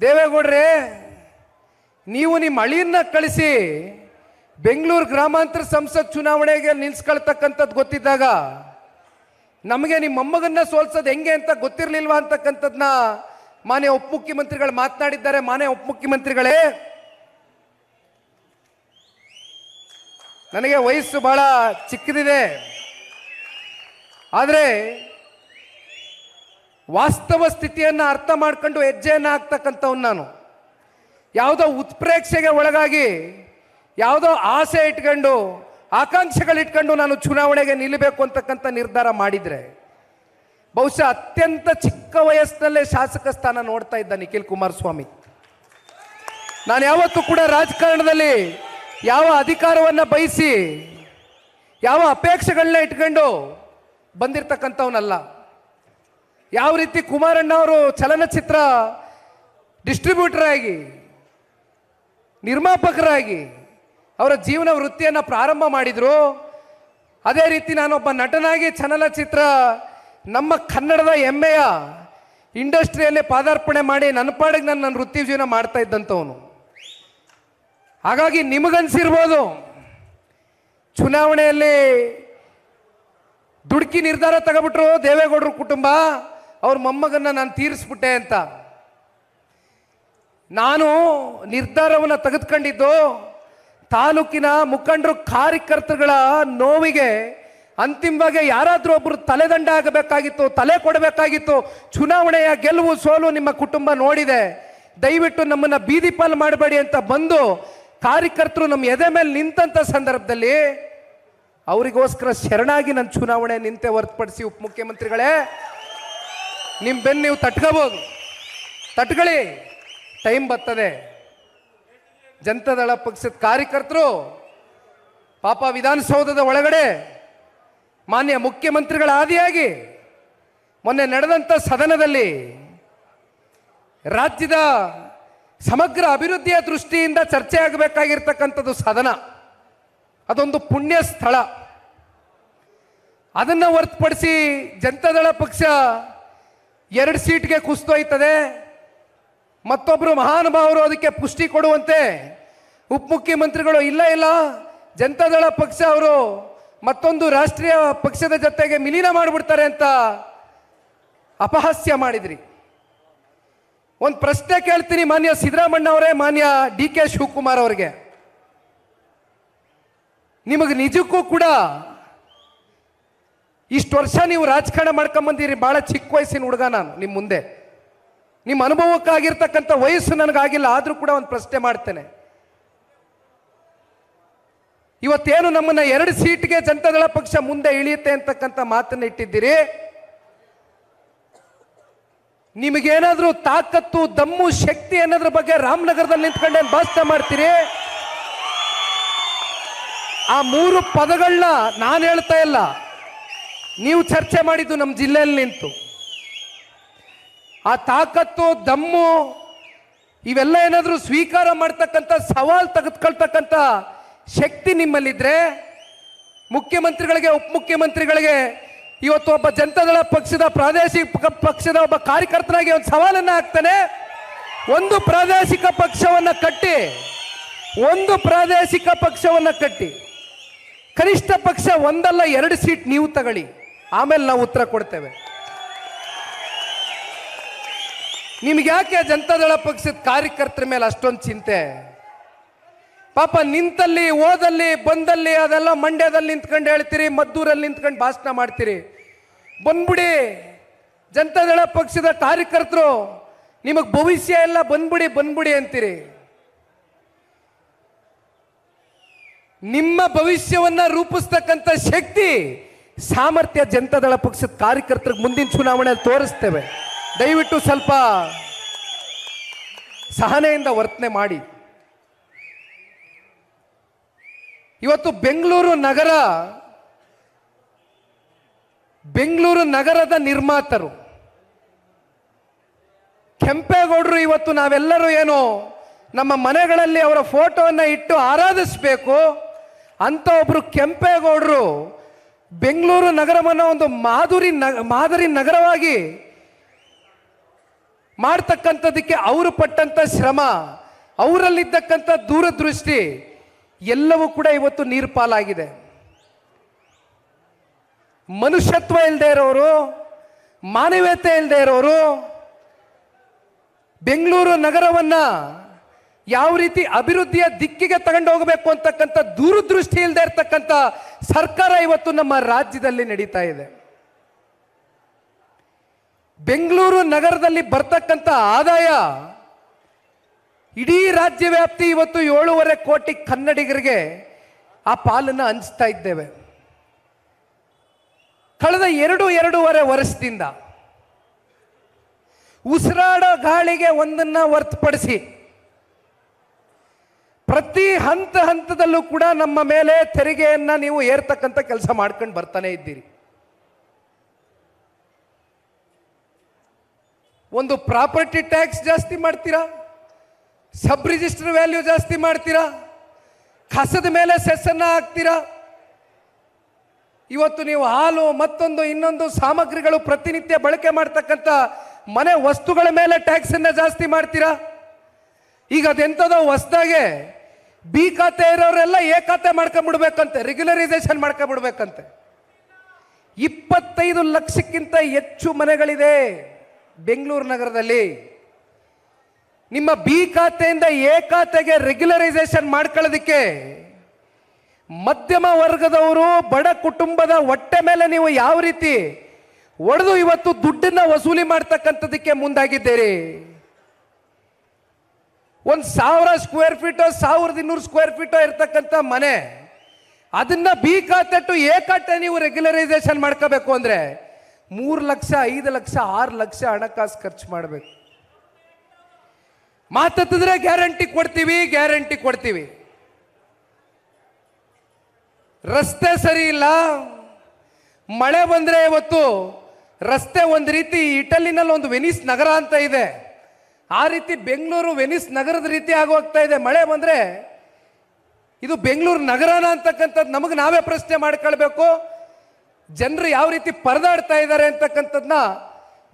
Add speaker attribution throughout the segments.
Speaker 1: ದೇವೇಗೌಡ್ರೆ, ನೀವು ನಿಮ್ಮ ಅಳಿಯನ್ನ ಕಳಿಸಿ ಬೆಂಗಳೂರು ಗ್ರಾಮಾಂತರ ಸಂಸತ್ ಚುನಾವಣೆಗೆ ನಿಲ್ಸ್ಕೊಳ್ತಕ್ಕಂಥದ್ದು ಗೊತ್ತಿದ್ದಾಗ ನಮಗೆ ನಿಮ್ಮ ಮೊಮ್ಮಗನ್ನ ಸೋಲ್ಸೋದು ಹೆಂಗೆ ಅಂತ ಗೊತ್ತಿರಲಿಲ್ವಾ ಅಂತಕ್ಕಂಥದ್ದನ್ನ ಮಾನ್ಯ ಉಪಮುಖ್ಯಮಂತ್ರಿಗಳು ಮಾತನಾಡಿದ್ದಾರೆ. ಮಾನ್ಯ ಉಪಮುಖ್ಯಮಂತ್ರಿಗಳೇ, ನನಗೆ ವಯಸ್ಸು ಬಹಳ ಚಿಕ್ಕದಿದೆ, ಆದರೆ ವಾಸ್ತವ ಸ್ಥಿತಿಯನ್ನು ಅರ್ಥ ಮಾಡ್ಕೊಂಡು ಹೆಜ್ಜೆಯನ್ನು ಹಾಕ್ತಕ್ಕಂಥವ್ನು ನಾನು. ಯಾವುದೋ ಉತ್ಪ್ರೇಕ್ಷೆಗೆ ಒಳಗಾಗಿ ಯಾವುದೋ ಆಸೆ ಇಟ್ಕೊಂಡು ಆಕಾಂಕ್ಷೆಗಳಿಟ್ಕೊಂಡು ನಾನು ಚುನಾವಣೆಗೆ ನಿಲ್ಲಬೇಕು ಅಂತಕ್ಕಂಥ ನಿರ್ಧಾರ ಮಾಡಿದರೆ ಬಹುಶಃ ಅತ್ಯಂತ ಚಿಕ್ಕ ವಯಸ್ಸಿನಲ್ಲೇ ಶಾಸಕ ಸ್ಥಾನ ನೋಡ್ತಾ ಇದ್ದ ನಿಖಿಲ್ ಕುಮಾರಸ್ವಾಮಿ. ನಾನು ಯಾವತ್ತೂ ಕೂಡ ರಾಜಕಾರಣದಲ್ಲಿ ಯಾವ ಅಧಿಕಾರವನ್ನು ಬಯಸಿ ಯಾವ ಅಪೇಕ್ಷೆಗಳನ್ನ ಇಟ್ಕೊಂಡು ಬಂದಿರತಕ್ಕಂಥವನಲ್ಲ. ಯಾವ ರೀತಿ ಕುಮಾರಣ್ಣ ಅವರು ಚಲನಚಿತ್ರ ಡಿಸ್ಟ್ರಿಬ್ಯೂಟರ್ ಆಗಿ ನಿರ್ಮಾಪಕರಾಗಿ ಅವರ ಜೀವನ ವೃತ್ತಿಯನ್ನು ಪ್ರಾರಂಭ ಮಾಡಿದರು, ಅದೇ ರೀತಿ ನಾನೊಬ್ಬ ನಟನಾಗಿ ಚಲನಚಿತ್ರ ನಮ್ಮ ಕನ್ನಡದ ಹೆಮ್ಮೆಯ ಇಂಡಸ್ಟ್ರಿಯಲ್ಲಿ ಪಾದಾರ್ಪಣೆ ಮಾಡಿ ನನ್ನ ಪಾಡಿಗೆ ನನ್ನ ವೃತ್ತಿ ಜೀವನ ಮಾಡ್ತಾ ಇದ್ದಂಥವನು. ಹಾಗಾಗಿ ನಿಮಗನ್ಸಿರ್ಬೋದು ಚುನಾವಣೆಯಲ್ಲಿ ದುಡುಕಿ ನಿರ್ಧಾರ ತಗೋಬಿಟ್ರು ದೇವೇಗೌಡರ ಕುಟುಂಬ, ಅವ್ರ ಮೊಮ್ಮಗನ್ನ ನಾನು ತೀರಿಸ್ಬಿಟ್ಟೆ ಅಂತ. ನಾನು ನಿರ್ಧಾರವನ್ನು ತೆಗೆದುಕೊಂಡಿದ್ದು ತಾಲೂಕಿನ ಮುಖಂಡರು ಕಾರ್ಯಕರ್ತರುಗಳ ನೋವಿಗೆ ಅಂತಿಮವಾಗಿ ಯಾರಾದರೂ ಒಬ್ಬರು ತಲೆದಂಡ ಆಗಬೇಕಾಗಿತ್ತು, ತಲೆ ಕೊಡಬೇಕಾಗಿತ್ತು. ಚುನಾವಣೆಯ ಗೆಲುವು ಸೋಲು ನಿಮ್ಮ ಕುಟುಂಬ ನೋಡಿದೆ, ದಯವಿಟ್ಟು ನಮ್ಮನ್ನು ಬೀದಿ ಪಾಲು ಮಾಡಬೇಡಿ ಅಂತ ಬಂದು ಕಾರ್ಯಕರ್ತರು ನಮ್ಮ ಎದೆ ಮೇಲೆ ನಿಂತ ಸಂದರ್ಭದಲ್ಲಿ ಅವರಿಗೋಸ್ಕರ ಶರಣಾಗಿ ನನ್ನ ಚುನಾವಣೆ ನಿಂತೆ ಹೊರತುಪಡಿಸಿ ಉಪಮುಖ್ಯಮಂತ್ರಿಗಳೇ ನಿಮ್ಮ ಬೆನ್ನು ನೀವು ತಟ್ಕೋಬೋದು, ತಟ್ಕೊಳ್ಳಿ, ಟೈಮ್ ಬರ್ತದೆ. ಜನತಾದಳ ಪಕ್ಷದ ಕಾರ್ಯಕರ್ತರು ಪಾಪ ವಿಧಾನಸೌಧದ ಒಳಗಡೆ ಮಾನ್ಯ ಮುಖ್ಯಮಂತ್ರಿಗಳ ಆದಿಯಾಗಿ ಮೊನ್ನೆ ನಡೆದಂಥ ಸದನದಲ್ಲಿ ರಾಜ್ಯದ ಸಮಗ್ರ ಅಭಿವೃದ್ಧಿಯ ದೃಷ್ಟಿಯಿಂದ ಚರ್ಚೆ ಆಗಬೇಕಾಗಿರ್ತಕ್ಕಂಥದ್ದು ಸದನ, ಅದೊಂದು ಪುಣ್ಯ ಸ್ಥಳ. ಅದನ್ನು ಹೊರತುಪಡಿಸಿ ಜನತಾದಳ ಪಕ್ಷ 2 ಸೀಟ್ಗೆ ಕುಸಿದೋಯ್ತದೆ. ಮತ್ತೊಬ್ಬರು ಮಹಾನುಭಾವರು ಅದಕ್ಕೆ ಪುಷ್ಟಿ ಕೊಡುವಂತೆ ಉಪಮುಖ್ಯಮಂತ್ರಿಗಳು ಇಲ್ಲ ಜನತಾದಳ ಪಕ್ಷ ಅವರು ಮತ್ತೊಂದು ರಾಷ್ಟ್ರೀಯ ಪಕ್ಷದ ಜೊತೆಗೆ ವಿಲೀನ ಮಾಡಿಬಿಡ್ತಾರೆ ಅಂತ ಅಪಹಾಸ್ಯ ಮಾಡಿದ್ರಿ. ಒಂದು ಪ್ರಶ್ನೆ ಕೇಳ್ತೀನಿ ಮಾನ್ಯ ಸಿದ್ದರಾಮಣ್ಣ ಅವರೇ, ಮಾನ್ಯ DK ಶಿವಕುಮಾರ್ ಅವರಿಗೆ, ನಿಮಗೆ ನಿಜಕ್ಕೂ ಕೂಡ ಇಷ್ಟು ವರ್ಷ ನೀವು ರಾಜಕಾರಣ ಮಾಡ್ಕೊಂಬಂದಿರಿ, ಬಹಳ ಚಿಕ್ಕ ವಯಸ್ಸಿನ ಹುಡುಗ ನಾನು ನಿಮ್ಮ ಮುಂದೆ, ನಿಮ್ಮ ಅನುಭವಕ್ಕಾಗಿರ್ತಕ್ಕಂಥ ವಯಸ್ಸು ನನಗಾಗಿಲ್ಲ, ಆದರೂ ಕೂಡ ಒಂದು ಪ್ರಶ್ನೆ ಮಾಡ್ತೇನೆ. ಇವತ್ತೇನು ನಮ್ಮನ್ನ 2 ಸೀಟ್ಗೆ ಜನತಾದಳ ಪಕ್ಷ ಮುಂದೆ ಇಳಿಯುತ್ತೆ ಅಂತಕ್ಕಂಥ ಮಾತನ್ನ ಇಟ್ಟಿದ್ದೀರಿ, ನಿಮಗೇನಾದ್ರೂ ತಾಕತ್ತು ದಮ್ಮು ಶಕ್ತಿ ಅನ್ನೋದ್ರ ಬಗ್ಗೆ ರಾಮನಗರದಲ್ಲಿ ನಿಂತ್ಕೊಂಡೆ ಭಾಷಣ ಮಾಡ್ತೀರಿ? ಆ 3 ಪದಗಳನ್ನ ನಾನು ಹೇಳ್ತಾ ಇಲ್ಲ, ನೀವು ಚರ್ಚೆ ಮಾಡಿದ್ದು ನಮ್ಮ ಜಿಲ್ಲೆಯಲ್ಲಿ ನಿಂತು. ಆ ತಾಕತ್ತು ದಮ್ಮು ಇವೆಲ್ಲ ಏನಾದರೂ ಸ್ವೀಕಾರ ಮಾಡ್ತಕ್ಕಂಥ ಸವಾಲು ತೆಗೆದುಕೊಳ್ತಕ್ಕಂಥ ಶಕ್ತಿ ನಿಮ್ಮಲ್ಲಿದ್ರೆ ಮುಖ್ಯಮಂತ್ರಿಗಳಿಗೆ ಉಪಮುಖ್ಯಮಂತ್ರಿಗಳಿಗೆ ಇವತ್ತು ಒಬ್ಬ ಜನತಾದಳ ಪಕ್ಷದ ಪ್ರಾದೇಶಿಕ ಪಕ್ಷದ ಒಬ್ಬ ಕಾರ್ಯಕರ್ತನಾಗಿ ಒಂದು ಸವಾಲನ್ನು ಹಾಕ್ತಾನೆ. ಒಂದು ಪ್ರಾದೇಶಿಕ ಪಕ್ಷವನ್ನು ಕಟ್ಟಿ ಕನಿಷ್ಠ ಪಕ್ಷ 1 ಅಲ್ಲ 2 ಸೀಟ್ ನೀವು ತಗೊಳ್ಳಿ, ಆಮೇಲೆ ನಾವು ಉತ್ತರ ಕೊಡ್ತೇವೆ. ನಿಮ್ಗೆ ಯಾಕೆ ಜನತಾದಳ ಪಕ್ಷದ ಕಾರ್ಯಕರ್ತರ ಮೇಲೆ ಅಷ್ಟೊಂದು ಚಿಂತೆ? ಪಾಪ ನಿಂತಲ್ಲಿ ಓದಲ್ಲಿ ಬಂದಲ್ಲಿ ಅದೆಲ್ಲ ಮಂಡ್ಯದಲ್ಲಿ ನಿಂತ್ಕೊಂಡು ಹೇಳ್ತೀರಿ, ಮದ್ದೂರಲ್ಲಿ ನಿಂತ್ಕೊಂಡು ಭಾಷಣ ಮಾಡ್ತೀರಿ. ಬಂದ್ಬಿಡಿ ಜನತಾದಳ ಪಕ್ಷದ ಕಾರ್ಯಕರ್ತರು, ನಿಮಗೆ ಭವಿಷ್ಯ ಎಲ್ಲ ಬಂದ್ಬಿಡಿ ಅಂತೀರಿ. ನಿಮ್ಮ ಭವಿಷ್ಯವನ್ನ ರೂಪಿಸ್ತಕ್ಕಂಥ ಶಕ್ತಿ ಸಾಮರ್ಥ್ಯ ಜನತಾದಳ ಪಕ್ಷದ ಕಾರ್ಯಕರ್ತರಿಗೆ ಮುಂದಿನ ಚುನಾವಣೆಯಲ್ಲಿ ತೋರಿಸ್ತೇವೆ. ದಯವಿಟ್ಟು ಸ್ವಲ್ಪ ಸಹನೆಯಿಂದ ವರ್ತನೆ ಮಾಡಿ. ಇವತ್ತು ಬೆಂಗಳೂರು ನಗರದ ನಿರ್ಮಾತರು ಕೆಂಪೇಗೌಡರು, ಇವತ್ತು ನಾವೆಲ್ಲರೂ ಏನು ನಮ್ಮ ಮನೆಗಳಲ್ಲಿ ಅವರ ಫೋಟೋವನ್ನು ಇಟ್ಟು ಆರಾಧಿಸಬೇಕು ಅಂತ ಒಬ್ರು ಕೆಂಪೇಗೌಡರು ಬೆಂಗಳೂರು ನಗರವನ್ನು ಒಂದು ಮಾದರಿ ನಗರವಾಗಿ ಮಾಡ್ತಕ್ಕಂಥದಕ್ಕೆ ಅವರು ಪಟ್ಟಂತ ಶ್ರಮ, ಅವರಲ್ಲಿದ್ದಕ್ಕಂಥ ದೂರದೃಷ್ಟಿ ಎಲ್ಲವೂ ಕೂಡ ಇವತ್ತು ನೀರು ಪಾಲಾಗಿದೆ. ಮನುಷ್ಯತ್ವ ಇಲ್ಲದೆ ಇರೋರು, ಮಾನವೀಯತೆ ಇಲ್ಲದೆ ಇರೋರು ಬೆಂಗಳೂರು ನಗರವನ್ನ ಯಾವ ರೀತಿ ಅಭಿವೃದ್ಧಿಯ ದಿಕ್ಕಿಗೆ ತಗೊಂಡು ಹೋಗಬೇಕು ಅಂತಕ್ಕಂಥ ದೂರದೃಷ್ಟಿ ಇಲ್ಲದೆ ಇರತಕ್ಕಂಥ ಸರ್ಕಾರ ಇವತ್ತು ನಮ್ಮ ರಾಜ್ಯದಲ್ಲಿ ನಡೀತಾ ಇದೆ. ಬೆಂಗಳೂರು ನಗರದಲ್ಲಿ ಬರ್ತಕ್ಕಂಥ ಆದಾಯ ಇಡೀ ರಾಜ್ಯ ವ್ಯಾಪ್ತಿ ಇವತ್ತು 7.5 ಕೋಟಿ ಕನ್ನಡಿಗರಿಗೆ ಆ ಪಾಲನ್ನು ಹಂಚ್ತಾ ಇದ್ದೇವೆ. ಕಳೆದ 2.5 ವರ್ಷದಿಂದ ಉಸಿರಾಡೋ ಗಾಳಿಗೆ ಒಂದನ್ನ ಹೊರತುಪಡಿಸಿ ಪ್ರತಿ ಹಂತದಲ್ಲೂ ಕೂಡ ನಮ್ಮ ಮೇಲೆ ತೆರಿಗೆಯನ್ನ ನೀವು ಏರ್ತಕ್ಕಂಥ ಕೆಲಸ ಮಾಡ್ಕೊಂಡು ಬರ್ತಾನೆ ಇದ್ದೀರಿ. ಒಂದು ಪ್ರಾಪರ್ಟಿ ಟ್ಯಾಕ್ಸ್ ಜಾಸ್ತಿ ಮಾಡ್ತೀರಾ, ಸಬ್ ರಿಜಿಸ್ಟರ್ ವ್ಯಾಲ್ಯೂ ಜಾಸ್ತಿ ಮಾಡ್ತೀರಾ, ಕಸದ ಮೇಲೆ ಸೆಸ್ಸನ್ನ ಹಾಕ್ತೀರಾ. ಇವತ್ತು ನೀವು ಹಾಲು ಮತ್ತೊಂದು ಇನ್ನೊಂದು ಸಾಮಗ್ರಿಗಳು ಪ್ರತಿನಿತ್ಯ ಬಳಕೆ ಮಾಡ್ತಕ್ಕಂಥ ಮನೆ ವಸ್ತುಗಳ ಮೇಲೆ ಟ್ಯಾಕ್ಸ್ ಅನ್ನ ಜಾಸ್ತಿ ಮಾಡ್ತೀರಾ. ಈಗ ಅದೆಂಥದೋ ಹೊಸದಾಗೆ ಬಿ ಖಾತೆ ಇರೋರೆಲ್ಲ ಎ ಖಾತೆ ಮಾಡ್ಕೊಂಡ್ಬಿಡ್ಬೇಕಂತೆ, ರೆಗ್ಯುಲರೈಸೇಷನ್ ಮಾಡ್ಕೊಂಡ್ಬಿಡ್ಬೇಕಂತೆ. 25 ಲಕ್ಷಕ್ಕಿಂತ ಹೆಚ್ಚು ಮನೆಗಳಿದೆ ಬೆಂಗಳೂರು ನಗರದಲ್ಲಿ. ನಿಮ್ಮ ಬಿ ಖಾತೆಯಿಂದ ಎ ಖಾತೆಗೆ ರೆಗ್ಯುಲರೈಸೇಷನ್ ಮಾಡ್ಕೊಳ್ಳೋದಕ್ಕೆ ಮಧ್ಯಮ ವರ್ಗದವರು, ಬಡ ಕುಟುಂಬದ ಹೊಟ್ಟೆ ಮೇಲೆ ನೀವು ಯಾವ ರೀತಿ ಒಡೆದು ಇವತ್ತು ದುಡ್ಡನ್ನ ವಸೂಲಿ ಮಾಡ್ತಕ್ಕಂಥದಕ್ಕೆ ಮುಂದಾಗಿದ್ದೀರಿ. 1,000 ಸ್ಕ್ವೇರ್ ಫೀಟೋ 1,200 ಸ್ಕ್ವೇರ್ ಫೀಟೋ ಇರ್ತಕ್ಕಂಥ ಮನೆ, ಅದನ್ನ ಬಿ ಖಾತೆ ಟು ಎ ಖಾತೆ ನೀವು ರೆಗ್ಯುಲರೈಸೇಷನ್ ಮಾಡ್ಕೋಬೇಕು ಅಂದ್ರೆ 3 ಲಕ್ಷ 5 ಲಕ್ಷ 6 ಲಕ್ಷ ಹಣಕಾಸು ಖರ್ಚು ಮಾಡಬೇಕು. ಮಾತತ್ತಿದ್ರೆ ಗ್ಯಾರಂಟಿ ಕೊಡ್ತೀವಿ. ರಸ್ತೆ ಸರಿ ಇಲ್ಲ, ಮಳೆ ಬಂದ್ರೆ ಇವತ್ತು ರಸ್ತೆ ಒಂದು ರೀತಿ ಇಟಲಿನಲ್ಲಿ ಒಂದು ವೆನಿಸ್ ನಗರ ಅಂತ ಇದೆ, ಆ ರೀತಿ ಬೆಂಗಳೂರು ವೆನಿಸ್ ನಗರದ ರೀತಿ ಆಗೋಗ್ತಾ ಇದೆ. ಮಳೆ ಬಂದ್ರೆ ಇದು ಬೆಂಗಳೂರು ನಗರನ ಅಂತಕ್ಕಂಥದ್ದು ನಮಗೆ ನಾವೇ ಪ್ರಶ್ನೆ ಮಾಡ್ಕೊಳ್ಬೇಕು. ಜನರು ಯಾವ ರೀತಿ ಪರದಾಡ್ತಾ ಇದ್ದಾರೆ ಅಂತಕ್ಕಂಥದ್ದನ್ನ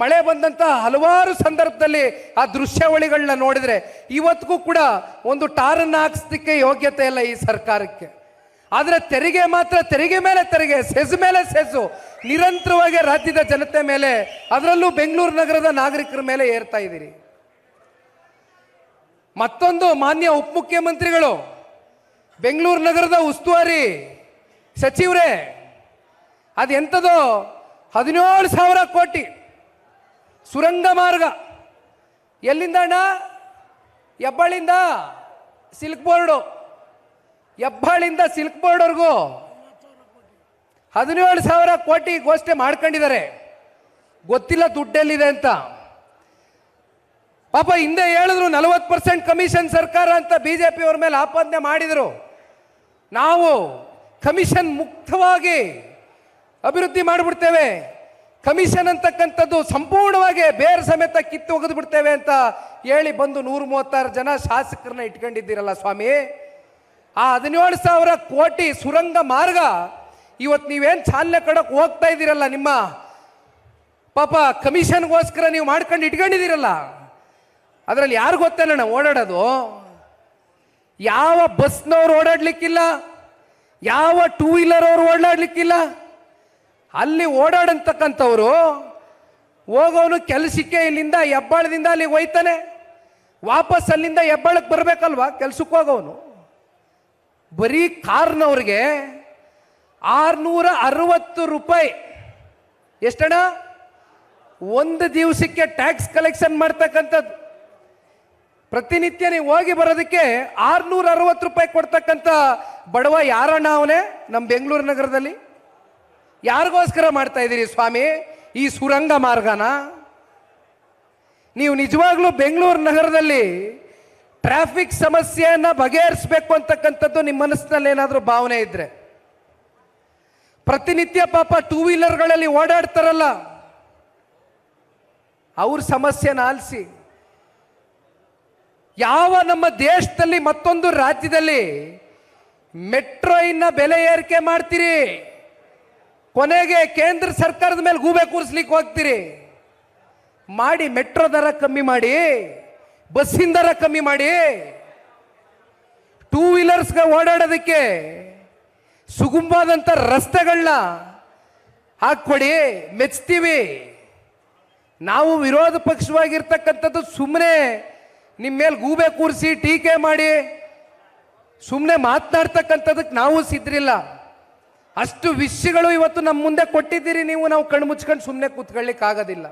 Speaker 1: ಮಳೆ ಬಂದಂತ ಹಲವಾರು ಸಂದರ್ಭದಲ್ಲಿ ಆ ದೃಶ್ಯಾವಳಿಗಳನ್ನ ನೋಡಿದ್ರೆ ಇವತ್ತಿಗೂ ಕೂಡ ಒಂದು ಟಾರನ್ನ ಹಾಕಿಸ್ಲಿಕ್ಕೆ ಯೋಗ್ಯತೆ ಇಲ್ಲ ಈ ಸರ್ಕಾರಕ್ಕೆ. ಆದರೆ ತೆರಿಗೆ ಮಾತ್ರ ತೆರಿಗೆ ಮೇಲೆ ತೆರಿಗೆ, ಸೆಸ್ ಮೇಲೆ ಸೆಸ್ಸು ನಿರಂತರವಾಗಿ ರಾಜ್ಯದ ಜನತೆ ಮೇಲೆ, ಅದರಲ್ಲೂ ಬೆಂಗಳೂರು ನಗರದ ನಾಗರಿಕರ ಮೇಲೆ ಏರ್ತಾ ಇದ್ದೀರಿ. ಮತ್ತೊಂದು ಮಾನ್ಯ ಉಪಮುಖ್ಯಮಂತ್ರಿಗಳು, ಬೆಂಗಳೂರು ನಗರದ ಉಸ್ತುವಾರಿ ಸಚಿವರೇ, ಅದೆಂಥದೋ 17,000 ಕೋಟಿ ಸುರಂಗ ಮಾರ್ಗ. ಎಲ್ಲಿಂದ ಅಣ್ಣ? ಹೆಬ್ಬಾಳಿಂದ ಸಿಲ್ಕ್ ಬೋರ್ಡು, ಹೆಬ್ಬಾಳಿಂದ ಸಿಲ್ಕ್ ಬೋರ್ಡ್ವರೆಗೂ 17,000 ಕೋಟಿ ಘೋಷಣೆ ಮಾಡ್ಕೊಂಡಿದ್ದಾರೆ. ಗೊತ್ತಿಲ್ಲ ದುಡ್ಡೆಲ್ಲಿದೆ ಅಂತ. ಪಾಪ ಹಿಂದೆ ಹೇಳಿದ್ರು 40% ಕಮಿಷನ್ ಸರ್ಕಾರ ಅಂತ ಬಿಜೆಪಿ ಅವ್ರ ಮೇಲೆ ಆಪಾದನೆ ಮಾಡಿದ್ರು. ನಾವು ಕಮಿಷನ್ ಮುಕ್ತವಾಗಿ ಅಭಿವೃದ್ಧಿ ಮಾಡಿಬಿಡ್ತೇವೆ, ಕಮಿಷನ್ ಅಂತಕ್ಕಂಥದ್ದು ಸಂಪೂರ್ಣವಾಗಿ ಬೇರೆ ಸಮೇತ ಕಿತ್ತು ಒಗೆದು ಬಿಡ್ತೇವೆ ಅಂತ ಹೇಳಿ ಬಂದು 136 ಜನ ಶಾಸಕರನ್ನ ಇಟ್ಕೊಂಡಿದ್ದೀರಲ್ಲ ಸ್ವಾಮಿ. ಆ 17,000 ಕೋಟಿ ಸುರಂಗ ಮಾರ್ಗ ಇವತ್ತು ನೀವೇನು ಚಾಲನೆ ಕೊಡಕ್ಕೆ ಹೋಗ್ತಾ ಇದ್ದೀರಲ್ಲ, ನಿಮ್ಮ ಪಾಪ ಕಮಿಷನ್ಗೋಸ್ಕರ ನೀವು ಮಾಡ್ಕೊಂಡು ಇಟ್ಕೊಂಡಿದ್ದೀರಲ್ಲ, ಅದರಲ್ಲಿ ಯಾರು ಗೊತ್ತೇನಣ್ಣ ಓಡಾಡೋದು? ಯಾವ ಬಸ್ನವ್ರು ಓಡಾಡ್ಲಿಕ್ಕಿಲ್ಲ, ಯಾವ ಟೂ ವೀಲರ್ ಅವರು ಓಡಾಡ್ಲಿಕ್ಕಿಲ್ಲ. ಅಲ್ಲಿ ಓಡಾಡಂತಕ್ಕಂಥವ್ರು ಹೋಗೋನು ಕೆಲಸಕ್ಕೆ ಇಲ್ಲಿಂದ ಹೆಬ್ಬಾಳದಿಂದ ಅಲ್ಲಿಗೆ ಹೋಯ್ತಾನೆ, ವಾಪಸ್ ಅಲ್ಲಿಂದ ಹೆಬ್ಬಾಳಕ್ಕೆ ಬರಬೇಕಲ್ವಾ ಕೆಲ್ಸಕ್ಕೆ ಹೋಗೋನು. ಬರೀ ಕಾರ್ನವ್ರಿಗೆ 660 ರೂಪಾಯಿ ಎಷ್ಟಣ್ಣ ಒಂದು ದಿವಸಕ್ಕೆ ಟ್ಯಾಕ್ಸ್ ಕಲೆಕ್ಷನ್ ಮಾಡ್ತಕ್ಕಂಥದ್ದು. ಪ್ರತಿನಿತ್ಯ ನೀವು ಹೋಗಿ ಬರೋದಕ್ಕೆ 660 ರೂಪಾಯಿ ಕೊಡ್ತಕ್ಕಂಥ ಬಡವ ಯಾರಣ್ಣ ಅವನೇ ನಮ್ಮ ಬೆಂಗಳೂರು ನಗರದಲ್ಲಿ? ಯಾರಿಗೋಸ್ಕರ ಮಾಡ್ತಾ ಇದ್ದೀರಿ ಸ್ವಾಮಿ ಈ ಸುರಂಗ ಮಾರ್ಗನ? ನೀವು ನಿಜವಾಗ್ಲೂ ಬೆಂಗಳೂರು ನಗರದಲ್ಲಿ ಟ್ರಾಫಿಕ್ ಸಮಸ್ಯೆಯನ್ನ ಬಗೆಹರಿಸಬೇಕು ಅಂತಕ್ಕಂಥದ್ದು ನಿಮ್ಮ ಮನಸ್ಸಿನಲ್ಲಿ ಏನಾದರೂ ಭಾವನೆ ಇದ್ರೆ, ಪ್ರತಿನಿತ್ಯ ಪಾಪ ಟೂ ವೀಲರ್ಗಳಲ್ಲಿ ಓಡಾಡ್ತಾರಲ್ಲ ಅವ್ರ ಸಮಸ್ಯೆನ ಆಲಿಸಿ. ಯಾವ ನಮ್ಮ ದೇಶದಲ್ಲಿ ಮತ್ತೊಂದು ರಾಜ್ಯದಲ್ಲಿ ಮೆಟ್ರೋ ಇನ್ನ ಬೆಲೆ ಏರಿಕೆ ಮಾಡ್ತೀರಿ, ಕೊನೆಗೆ ಕೇಂದ್ರ ಸರ್ಕಾರದ ಮೇಲೆ ಗೂಬೆ ಕೂರಿಸ್ಲಿಕ್ಕೆ ಹೋಗ್ತೀರಿ. ಮಾಡಿ, ಮೆಟ್ರೋ ದರ ಕಮ್ಮಿ ಮಾಡಿ, ಬಸ್ಸಿನ ದರ ಕಮ್ಮಿ ಮಾಡಿ, ಟೂ ವೀಲರ್ಸ್ಗೆ ಓಡಾಡೋದಕ್ಕೆ ಸುಗಮವಾದಂಥ ರಸ್ತೆಗಳನ್ನ ಹಾಕ್ಕೊಡಿ, ಮೆಚ್ತೀವಿ. ನಾವು ವಿರೋಧ ಪಕ್ಷವಾಗಿರ್ತಕ್ಕಂಥದ್ದು ಸುಮ್ಮನೆ ನಿಮ್ಮ ಮೇಲೆ ಗೂಬೆ ಕೂರಿಸಿ ಟೀಕೆ ಮಾಡಿ ಸುಮ್ಮನೆ ಮಾತನಾಡ್ತಕ್ಕಂಥದಕ್ಕೆ ನಾವು ಸಿದ್ರಿಲ್ಲ. ಅಷ್ಟು ವಿಷಯಗಳು ಇವತ್ತು ನಮ್ಮ ಮುಂದೆ ಕೊಟ್ಟಿದ್ದೀರಿ ನೀವು, ನಾವು ಕಣ್ಣು ಮುಚ್ಕೊಂಡು ಸುಮ್ಮನೆ ಕೂತ್ಕೊಳ್ಳಿಕ್ಕೆ ಆಗೋದಿಲ್ಲ.